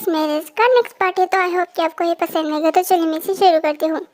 Miss marriage का next part है, तो आई होप कि आपको ये पसंद आएगा। तो चलिए मैं इसे शुरू करती हूँ।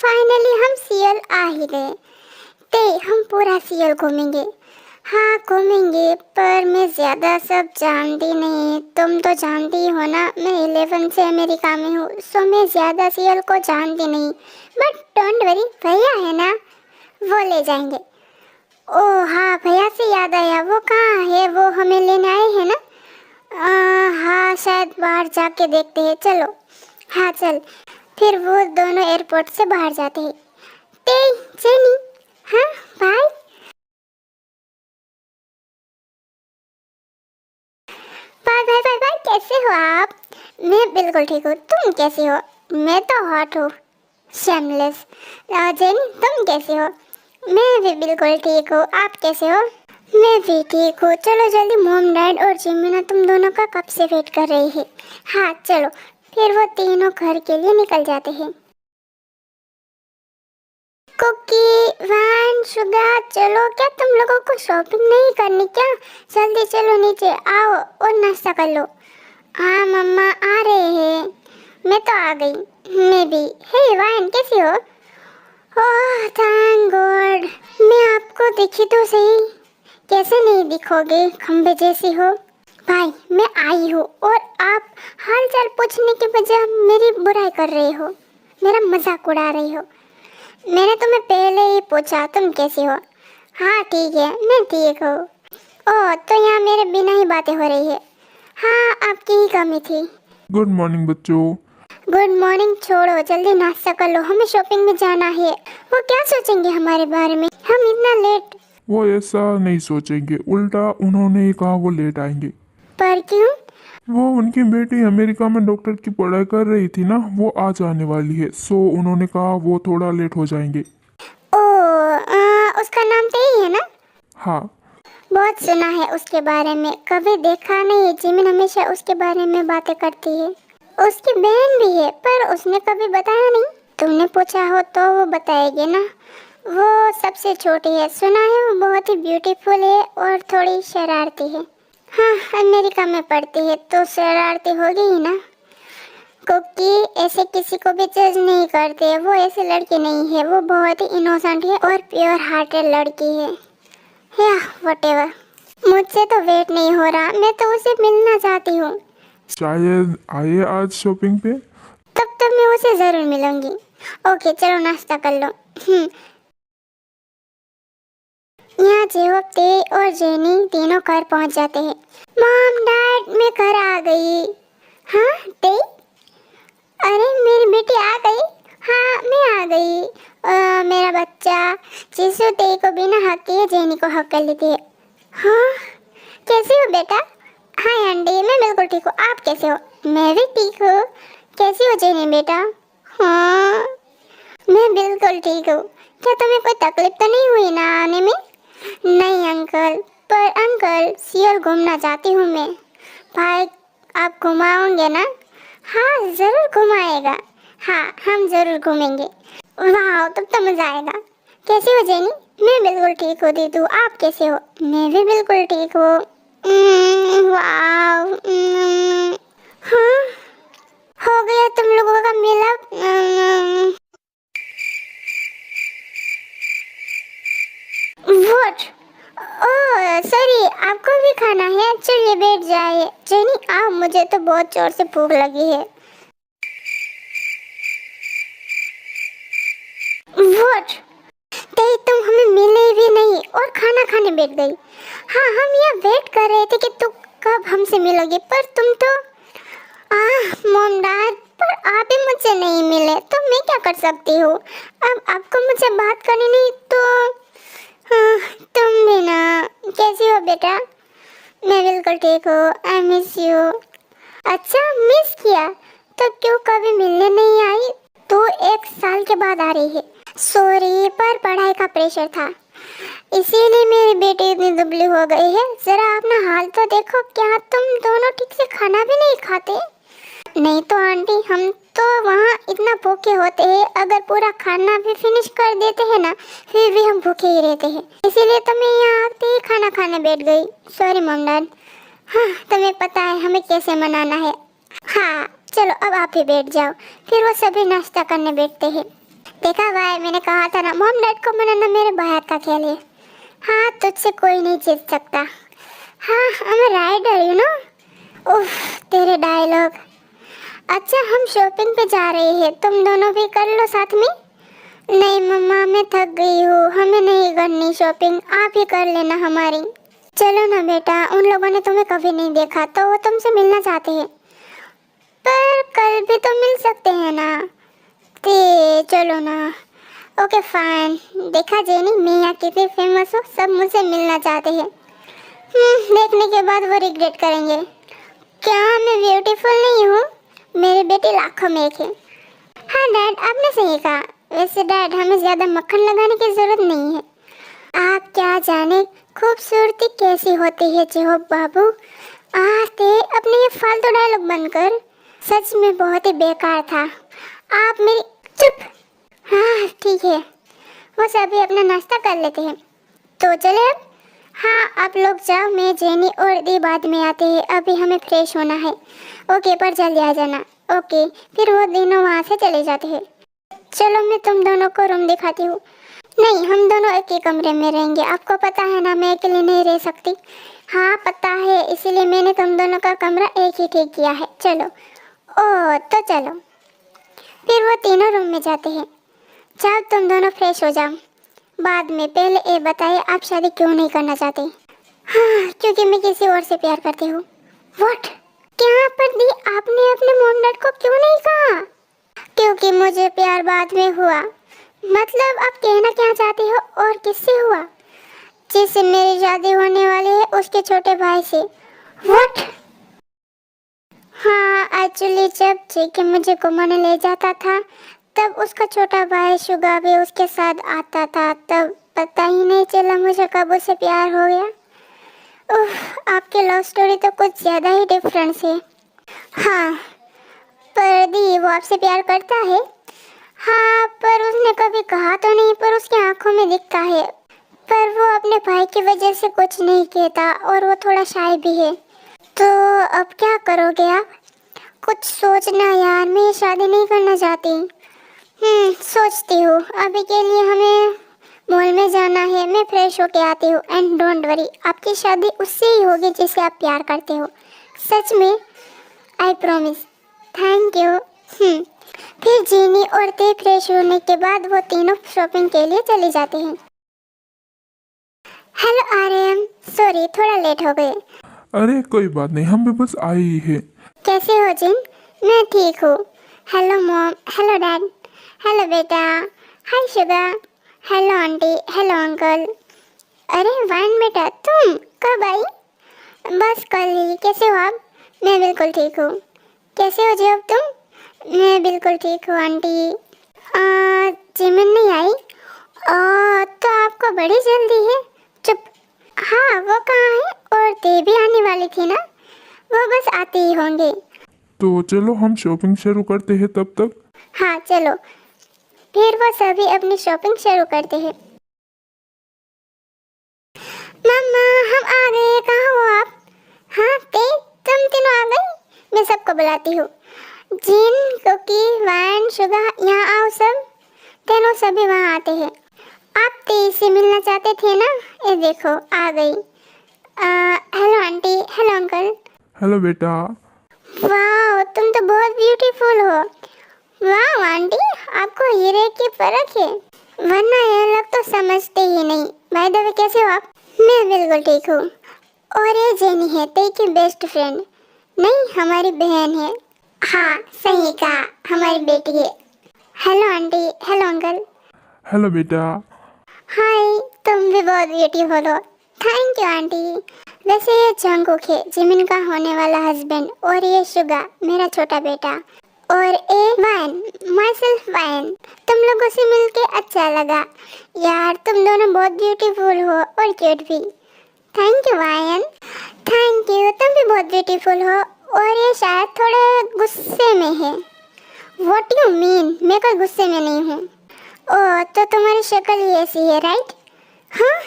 फाइनली हम सियल आ ही गए। ते हम पूरा सियल घूमेंगे। हाँ घूमेंगे, पर मैं ज़्यादा सब जानती नहीं। तुम तो जानती ही हो ना, मैं 11 से अमेरिका में हूँ, सो मैं ज़्यादा सियल को जानती नहीं। बट डोंट वरी, भैया है ना, वो ले जाएंगे। ओह हाँ, भैया से याद आया, वो कहाँ है? वो हमें लेने आए हैं ना? हाँ शायद बाहर जाके देखते हैं, चलो। हाँ चल। फिर वो दोनों एयरपोर्ट से बाहर जाते हैं। ते जेनी, हाँ bye. Bye bye bye bye. कैसे हो आप? मैं बिल्कुल ठीक हूँ, तुम कैसे हो? मैं तो हॉट हूँ, शेमलेस। जेनी तुम कैसे हो? मैं भी बिल्कुल ठीक हूँ, आप कैसे हो? मैं भी ठीक हूँ। चलो जल्दी, मॉम डैड और जिमिना तुम दोनों का कब से वेट कर रही है। हाँ चलो। फिर वो तीनों घर के लिए निकल जाते हैं। कुकी, वैन, शुगर, चलो। क्या तुम लोगों को शॉपिंग नहीं करनी क्या? जल्दी चलो नीचे आओ और नाश्ता कर लो। हाँ मम्मा आ रहे हैं। मैं तो आ गई। मैं भी। हे वैन कैसी हो? Oh thank God. मैं आपको दिखी तो सही। कैसे नहीं दिखोगे, खंबे जैसी हो। भाई मैं आई हूँ और आप हाल चाल पूछने के बजाय मेरी बुराई कर रहे हो, मेरा मजाक उड़ा रही हो। मैंने तुम्हें पहले ही पूछा तुम कैसी हो। हाँ ठीक है, मैं ठीक हूँ। ओह तो यहाँ मेरे बिना ही बातें हो रही है। हाँ आपकी ही कमी थी। गुड मॉर्निंग बच्चों। गुड मॉर्निंग छोड़ो, जल्दी नाश्ता कर लो, हमें शॉपिंग में जाना है। वो क्या सोचेंगे हमारे बारे में, हम इतना लेट? वो ऐसा नहीं सोचेंगे, उल्टा उन्होंने ही कहा वो लेट आएंगे। पर क्यों? वो उनकी बेटी अमेरिका में डॉक्टर की पढ़ाई कर रही थी ना, वो आज आने वाली है, सो उन्होंने कहा वो थोड़ा लेट हो जाएंगे। उसका नाम तेई है ना? हाँ। बहुत सुना है उसके बारे में, कभी देखा नहीं। जिमिन हमेशा उसके बारे में बातें करती है। उसकी बहन भी है, पर उसने कभी बताया नहीं। तुमने पूछा हो तो वो बताएगी ना। वो सबसे छोटी है, सुना है वो बहुत ही ब्यूटीफुल है और थोड़ी शरारती है। हाँ अमेरिका में पढ़ती है तो शरारती होगी ही ना। कुकी ऐसे किसी को भी जज नहीं करते, वो ऐसी लड़की नहीं है, वो बहुत ही इनोसेंट है और प्योर हार्टेड लड़की है। या व्हाटएवर। मुझसे तो वेट नहीं हो रहा, मैं तो उसे मिलना चाहती हूँ। शायद आए आज शॉपिंग पे। तब तक मैं उसे जरूर मिलूंगी। ओके चलो नाश्ता कर लो। यहाँ जेवब, ते और जेनी तीनों घर पहुँच जाते हैं। मॉम डैड मैं घर आ गई। हाँ ते, अरे मेरी बेटी आ गई। हाँ मैं आ गई। मेरा बच्चा जिसु ते को बिना हक किए जेनी को हक कर लेती है। हाँ कैसे हो बेटा? हाय आंटी, मैं बिल्कुल ठीक हूँ, आप कैसे हो? मैं भी ठीक हूँ। कैसी हो जेनी बेटा? हाँ मैं बिल्कुल ठीक हूँ। क्या तुम्हें कोई तकलीफ तो नहीं हुई ना आने में? नहीं अंकल, पर अंकल सियोल घूमना चाहती हूँ मैं। भाई आप घुमाओगे ना? हाँ ज़रूर घुमाएगा। हाँ हम ज़रूर घूमेंगे। वाह तब तो मज़ा आएगा। कैसी हो जेनी? मैं बिल्कुल ठीक हूँ दीदू, आप कैसे हो? मैं भी बिल्कुल ठीक हूँ। वाह। हाँ हो गया तुम लोगों का मिलब। व्हाट? ओह सॉरी, आपको भी खाना है? चलिए बैठ जाइए। जेनी आओ, मुझे तो बहुत जोर से भूख लगी है। व्हाट? ते तुम हमें मिले भी नहीं और खाना खाने बैठ गई। हाँ हम यहाँ वेट कर रहे थे कि तुम कब हमसे मिलोगे, पर तुम तो मॉम डैड, पर आप ही मुझसे नहीं मिले तो मैं क्या कर सकती हूँ। अब आपको मुझसे बात करनी नहीं तो हाँ, तुम भी ना। कैसी हो बेटा? मैं बिल्कुल ठीक हूँ, आई मिस यू। अच्छा मिस किया तो क्यों कभी मिलने नहीं आई? तू 1 साल के बाद आ रही है। सॉरी, पर पढ़ाई का प्रेशर था, इसीलिए मेरी बेटी इतनी दुबली हो गई है। जरा अपना हाल तो देखो, क्या तुम दोनों ठीक से खाना भी नहीं खाते? नहीं तो आंटी, हम तो वहाँ इतना भूखे होते हैं, अगर पूरा खाना भी फिनिश कर देते हैं ना, फिर भी हम भूखे ही रहते हैं। इसीलिए तो मैं यहाँ आते ही खाना खाने बैठ गई। Sorry mom dad. हाँ, तुम्हें पता है हमें कैसे मनाना है। हाँ चलो, अब आप ही बैठ जाओ। फिर वो सभी नाश्ता करने बैठते हैं। देखा भाई, मैंने कहा था ना, मॉम डैड को मनाना मेरे बाहर का खेल है। हाँ, तुझसे कोई नहीं जीत सकता। हाँ, I am rider you know. उफ, तेरे डायलॉग। अच्छा, हम शॉपिंग पे जा रहे हैं, तुम दोनों भी कर लो साथ में। नहीं मम्मा, मैं थक गई हूँ, हमें नहीं करनी शॉपिंग, आप ही कर लेना हमारी। चलो ना बेटा, उन लोगों ने तुम्हें कभी नहीं देखा तो वो तुमसे मिलना चाहते हैं, पर कल भी तो मिल सकते हैं ना। ते चलो ना। Okay fine. देखा जेनी, मैं यहाँ कितनी फेमस हूँ, सब मुझसे मिलना चाहते हैं। देखने के बाद वो रिग्रेट करेंगे। क्या मैं ब्यूटीफुल नहीं हूँ? मेरी बेटी लाखों में एक है। हाँ डैड, आपने सही कहा। वैसे डैड, हमें ज़्यादा मक्खन लगाने की ज़रूरत नहीं है। आप क्या जाने खूबसूरती कैसी होती है जेहोब बाबू। आते अपने ये फालतू डायलॉग बंद कर। सच में बहुत ही बेकार था। आप मेरी चुप। हाँ ठीक है, वो सभी अपना नाश्ता कर लेते हैं, तो चले अब। हाँ, आप लोग जाओ, मैं जेनी और दी बाद में आते हैं, अभी हमें फ्रेश होना है। ओके, पर जल्दी आ जाना। ओके। फिर वो दोनों वहाँ से चले जाते हैं। चलो, मैं तुम दोनों को रूम दिखाती हूँ। नहीं, हम दोनों एक ही कमरे में रहेंगे, आपको पता है ना, मैं अकेले नहीं रह सकती। हाँ पता है, इसीलिए मैंने तुम दोनों का कमरा एक ही ठीक किया है। चलो। ओह, तो चलो। फिर वो तीनों रूम में जाते हैं। जाओ, तुम दोनों फ्रेश हो जाओ। बाद में, पहले ये बताइए, आप शादी क्यों नहीं करना चाहते? हाँ, क्योंकि मैं किसी और से प्यार करती हूँ। व्हाट? क्या पर दी, आपने अपने मॉम डैड को क्यों नहीं कहा? क्योंकि मुझे प्यार बाद में हुआ। मतलब आप कहना क्या चाहती हो, और किससे हुआ? जिससे मेरी शादी होने वाली है, उसके छोटे भाई से। व्हाट? हाँ, एक्चुअली जब जेके मुझे घुमाने ले जाता था, तब उसका छोटा भाई शुगा भी उसके साथ आता था। तब पता ही नहीं चला मुझे कब उससे प्यार हो गया। उफ, आपकी लव स्टोरी तो कुछ ज़्यादा ही डिफरेंस है। हाँ, पर दी, वो आपसे प्यार करता है? हाँ, पर उसने कभी कहा तो नहीं, पर उसकी आंखों में दिखता है। पर वो अपने भाई की वजह से कुछ नहीं कहता, और वो थोड़ा शाय भी है। तो अब क्या करोगे आप? कुछ सोचना यार, मैं ये शादी नहीं करना चाहती। सोचती हूँ। अभी के लिए हमें मॉल में जाना है, मैं फ्रेश होके आती हूँ। एंड डोंट वरी, आपकी शादी उससे ही होगी जिसे आप प्यार करते हो। सच में, आई प्रॉमिस। Thank you. फिर जीनी और ते फ्रेश होने के बाद वो तीनों शॉपिंग के लिए चले जाते हैं। हेलो आर्यन, सॉरी थोड़ा लेट हो गए। अरे कोई बात नहीं, हम भी बस आए ही है। कैसे हो जिन? मैं ठीक हूँ। Hello mom, hello dad, hello बेटा, hi sugar, hello aunty, hello uncle. अरे वाइन बेटा, तुम कब आई? बस कल ही। कैसे हो आप? मैं बिल्कुल ठीक हूँ। कैसे हो जी अब तुम? मैं बिल्कुल ठीक हूँ आंटी। जिमिन नहीं आई? तो आपको बड़ी जल्दी है। चुप। हाँ, वो कहाँ है? और ते भी आने वाली थी ना, वो बस आते ही होंगे। तो चलो हम शॉपिंग शुरू करते हैं तब तक। हाँ चलो। फिर वो सभी अपनी शॉपिंग शुरू करते हैं। मम्मा, हम आ गए, कहाँ हो आप? हाँ ते, तुम तीनों आ गई? मैं सबको बुलाती हूँ। जिन, कुकी, वाइन, शुगा, यहाँ आओ सब। तीनों सभी वहाँ आते हैं। आप तेज से मिलना चाहते थे ना, ये देखो आ गई। Hello aunty, hello uncle. Hello बेटा। वाह, तुम तो बहुत ब्यूटीफुल हो। वाह आंटी, आपको हीरे की परख है, वरना ये लोग तो समझते ही नहीं। बाय द वे, कैसे हो आप? मैं बिल्कुल ठीक हूँ। और ये जेनी है, ते की बेस्ट फ्रेंड। नहीं, हमारी बहन है। हाँ सही कहा, हमारी बेटी है। Hello aunty, hello uncle. Hello बेटा। हाय, तुम भी बहुत ब्यूटीफुल हो। Thank you aunty. वैसे ये जंगकुक है, जिमिन का होने वाला हस्बैंड, और ये शुगा, मेरा छोटा बेटा। और ए वाइन, माई सेल्फ वाइन। तुम लोगों से मिलके अच्छा लगा। यार तुम दोनों बहुत ब्यूटीफुल हो और क्यूट भी। Thank you ion. Thank you, तुम भी बहुत ब्यूटीफुल हो और ये शायद थोड़े गुस्से में है। What you mean? मैं कोई गुस्से में नहीं हूँ। ओह तो तुम्हारी शक्ल ही ऐसी है, राइट? हाँ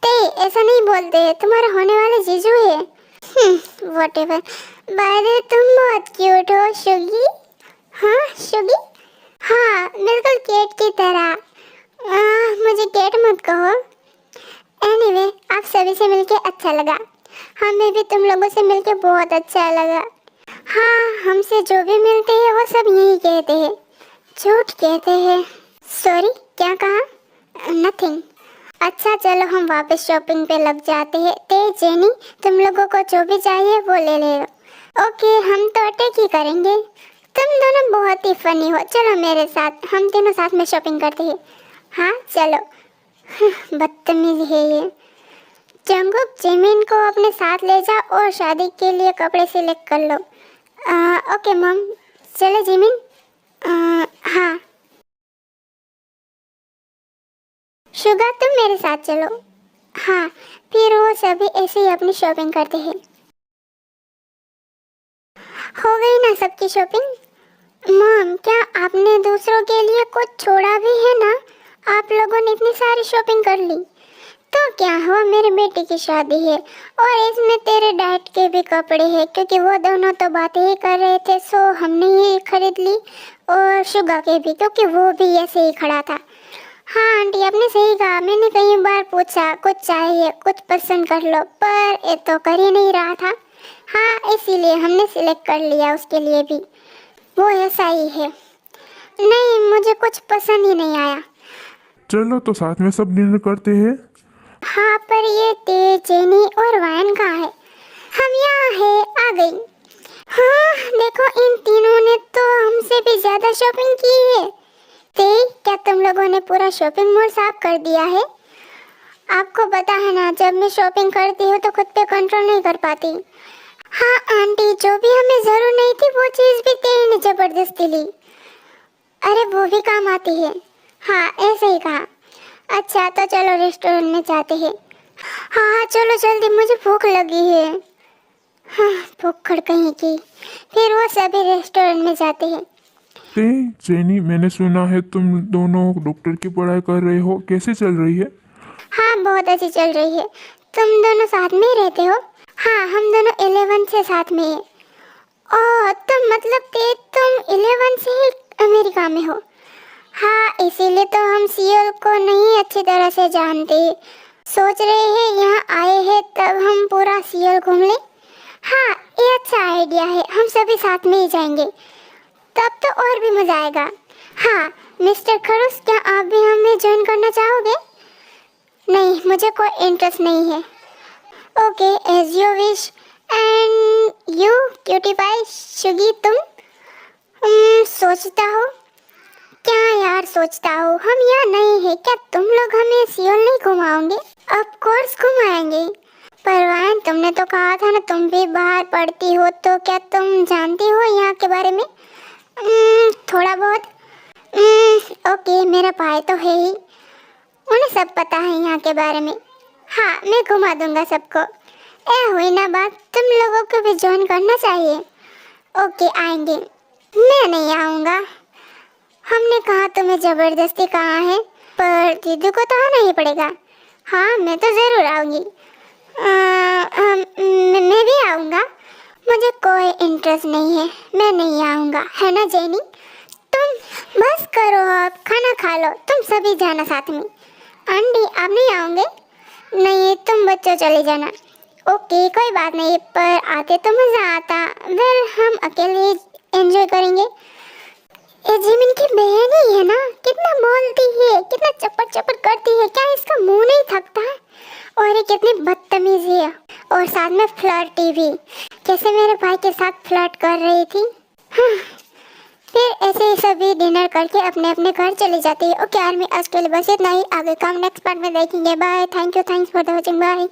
ते ऐसा नहीं बोलते, तुम्हारा होने वाला जीजू है। व्हाटएवर। बाय द वे तुम बहुत क्यूट हो शुगी। हाँ शुगी? हाँ बिल्कुल केट की तरह। मुझे केट मत कहो। एनीवे आप सभी से मिलके अच्छा लगा। हमें भी तुम लोगों से मिलके बहुत अच्छा लगा। हाँ हमसे जो भी मिलते हैं वो सब यही कहते हैं, झूठ कहते हैं। सॉरी क्या कहा? नथिंग। अच्छा चलो हम वापस शॉपिंग पे लग जाते हैं। ते जेनी तुम लोगों को जो भी चाहिए वो ले लो। ओके हम तो अटैक ही करेंगे। तुम दोनों बहुत ही फनी हो, चलो मेरे साथ, हम तीनों साथ में शॉपिंग करते हैं। हाँ चलो। बदतमीज है ये। जंगुक जिमिन को अपने साथ ले जा और शादी के लिए कपड़े सिलेक्ट कर लो। ओके मम। चले जिमिन? हाँ शुगा तुम मेरे साथ चलो। हाँ फिर वो सभी ऐसे ही अपनी शॉपिंग करते हैं। हो गई ना सबकी शॉपिंग? मॉम क्या आपने दूसरों के लिए कुछ छोड़ा भी है ना? आप लोगों ने इतनी सारी शॉपिंग कर ली तो क्या हुआ, मेरी बेटी की शादी है और इसमें तेरे डैड के भी कपड़े हैं क्योंकि वो दोनों तो बातें ही कर रहे थे, सो हमने ये खरीद ली। और शुगा के भी क्योंकि वो भी ऐसे ही खड़ा था। हाँ आंटी आपने सही कहा, मैंने कई बार पूछा कुछ चाहिए कुछ पसंद कर लो पर ये तो कर ही नहीं रहा था। हाँ इसीलिए हमने सिलेक्ट कर लिया उसके लिए भी। वो ऐसा ही है। नहीं मुझे कुछ पसंद ही नहीं आया। चलो तो साथ में सब डिनर करते हैं। हाँ पर ये ते जेनी और वायन कहाँ है? हम यहाँ है, आ गई। हाँ देखो इन तीनों ने तो हमसे भी ज्यादा शॉपिंग की है। ते क्या तुम लोगों ने पूरा शॉपिंग मॉल साफ कर दिया है? आपको पता है ना जब मैं शॉपिंग करती हूँ तो खुद पे कंट्रोल नहीं कर पाती। हाँ आंटी जो भी हमें जरूर नहीं थी वो चीज़ भी ते ने जबरदस्ती ली। अरे वो भी काम आती है। हाँ ऐसे ही कहा। अच्छा तो चलो रेस्टोरेंट में जाते हैं। हाँ चलो जल्दी मुझे भूख लगी है। हाँ भूख कहीं की। फिर वो सभी रेस्टोरेंट में जाते हैं। ते जेनी मैंने सुना है तुम दोनों डॉक्टर की पढ़ाई कर रहे हो, कैसे चल रही है? हाँ बहुत अच्छी चल रही है। तुम दोनों साथ में ही रहते हो? हाँ हम दोनों 11 से साथ में हैं। ओह तो मतलब कि तुम 11 से ही अमेरिका में हो? हाँ इसीलिए तो हम सियोल को नहीं अच्छी तरह से जानते। सोच रहे हैं यहाँ आए हैं तब हम पूरा सियोल घूम लें। हाँ ये अच्छा आइडिया है, हम सभी साथ में ही जाएंगे, तब तो और भी मज़ा आएगा। हाँ मिस्टर खड़ूस क्या आप भी हमें ज्वाइन करना चाहोगे? नहीं मुझे कोई इंटरेस्ट नहीं है। Okay as you wish. And you cutie pie sugie तुम? सोचता हो क्या यार? सोचता हो हम यहाँ नहीं है क्या तुम लोग हमें सियोल नहीं घुमाओगे? ऑफ कोर्स घुमाएंगे। पर वायन तुमने तो कहा था ना तुम भी बाहर पढ़ती हो, तो क्या तुम जानती हो यहाँ के बारे में? थोड़ा बहुत। ओके मेरा भाई तो है ही, उन्हें सब पता है यहाँ के बारे में। हाँ मैं घुमा दूंगा सबको। हुई ना बात, तुम लोगों को भी ज्वाइन करना चाहिए। ओके आएंगे। मैं नहीं आऊँगा। हमने कहा तुम्हें ज़बरदस्ती कहा है, पर दीदी को तो आना ही पड़ेगा। हाँ मैं तो ज़रूर आऊँगी। मैं भी आऊँगा। मुझे कोई इंटरेस्ट नहीं है, मैं नहीं आऊँगा, है ना जेनी? तुम बस करो अब, खाना खा लो, तुम सभी जाना साथ में। आंटी आप नहीं आओगे? नहीं तुम बच्चों चले जाना। ओके कोई बात नहीं, पर आते तो मज़ा आता। वेल हम अकेले एंजॉय करेंगे। ये जिमिन की बहन ही है ना, कितना बोलती है, कितना चप्पड़ चप्पड़ करती है, क्या इसका मुंह नहीं थकता है? और ये कितनी बदतमीज है, और साथ में फ्लर्टी भी, जैसे मेरे भाई के साथ फ्लर्ट कर रही थी। हाँ। फिर ऐसे ही सभी डिनर करके अपने अपने घर चले जाते हैं। ओके आर्मी आज के लिए बस इतना ही, आगे काम नेक्स्ट पार्ट में देखेंगे। Bye, thank you, thanks for the watching, bye.